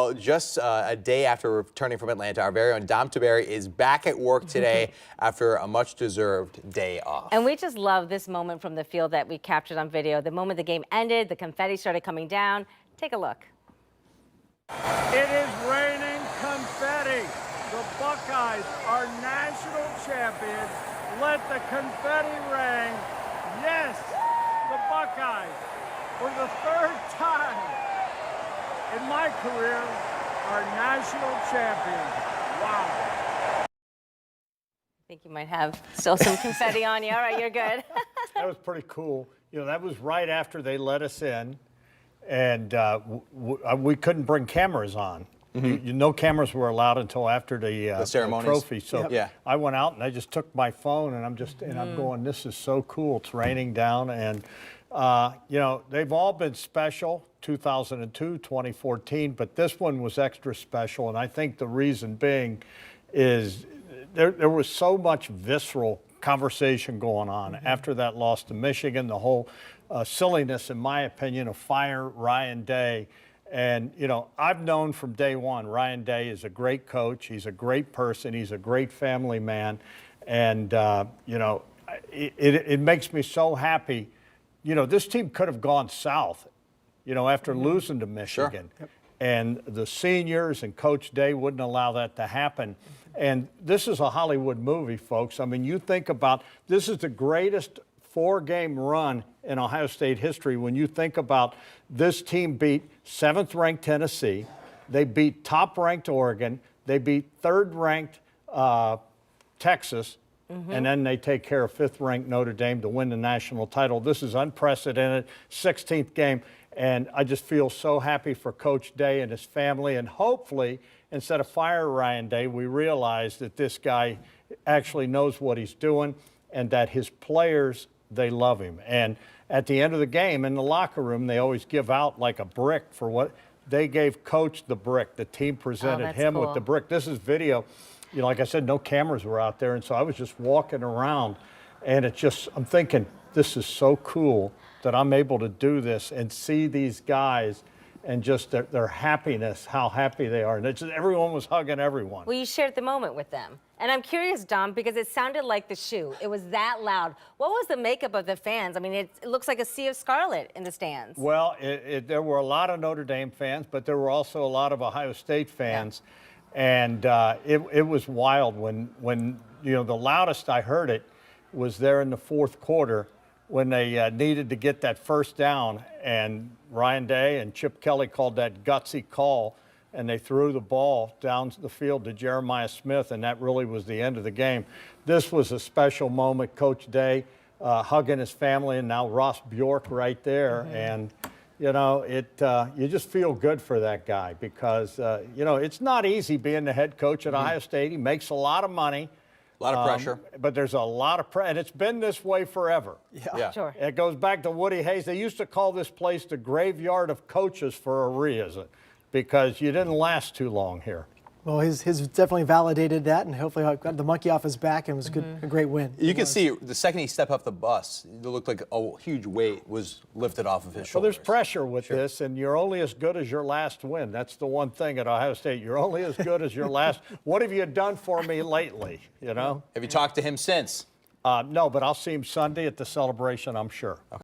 Well, just a day after returning from Atlanta, our very own Dom Tiberi is back at work today after a much-deserved day off. And we just love this moment from the field that we captured on video. The moment the game ended, the confetti started coming down. Take a look. It is raining confetti. The Buckeyes are national champions. Let the confetti rain. Yes, the Buckeyes, for the third time in my career, are national champions. Wow. I think you might have still some confetti on you. All right, you're good. That was pretty cool. You know, that was right after they let us in, and we couldn't bring cameras on. No cameras were allowed until after the trophy. So yeah. I went out and I just took my phone and I'm going, this is so cool. It's raining down, and you know, they've all been special. 2002, 2014, but this one was extra special, and I think the reason being is there was so much visceral conversation going on after that loss to Michigan. The whole silliness, in my opinion, of fire Ryan Day. And, you know, I've known from day one, Ryan Day is a great coach. He's a great person. He's a great family man. And, you know, it makes me so happy. You know, this team could have gone south, you know, after losing to Michigan. Sure. Yep. And the seniors and Coach Day wouldn't allow that to happen. And this is a Hollywood movie, folks. I mean, you think about, this is the greatest four-game run in Ohio State history. When you think about, this team beat 7th-ranked Tennessee, they beat top-ranked Oregon, they beat 3rd-ranked Texas, and then they take care of 5th-ranked Notre Dame to win the national title. This is unprecedented, 16th game, and I just feel so happy for Coach Day and his family. And hopefully, instead of fire Ryan Day, we realize that this guy actually knows what he's doing and that his players, they love him. And at the end of the game, in the locker room, they always give out like a brick for what they gave Coach the brick. The team presented him with the brick. This is video. You know, like I said, no cameras were out there, and so I was just walking around, and it just, I'm thinking, this is so cool that I'm able to do this and see these guys and just their happiness, how happy they are. And it's just, everyone was hugging everyone. Well, you shared the moment with them. And I'm curious, Dom, because it sounded like the shoe. It was that loud. What was the makeup of the fans? I mean, it looks like a sea of scarlet in the stands. Well, there were a lot of Notre Dame fans, but there were also a lot of Ohio State fans. Yeah. And it was wild when, you know, the loudest I heard it was there in the fourth quarter when they needed to get that first down, and Ryan Day and Chip Kelly called that gutsy call, and they threw the ball down the field to Jeremiah Smith, and that really was the end of the game. This was a special moment. Coach Day hugging his family, and now Ross Bjork right there. And, you know, you just feel good for that guy because, you know, it's not easy being the head coach at Ohio State. He makes a lot of money. A lot of pressure. But there's a lot of pressure, and it's been this way forever. Yeah. Sure. It goes back to Woody Hayes. They used to call this place the graveyard of coaches for a reason, because you didn't last too long here. Well, his definitely validated that, and hopefully got the monkey off his back, and it was a great win. You can see the second he stepped off the bus, it looked like a huge weight was lifted off of his shoulders. Well, there's pressure with this, and you're only as good as your last win. That's the one thing at Ohio State. You're only as good as your last. What have you done for me lately, you know? Have you talked to him since? No, but I'll see him Sunday at the celebration, I'm sure. Okay.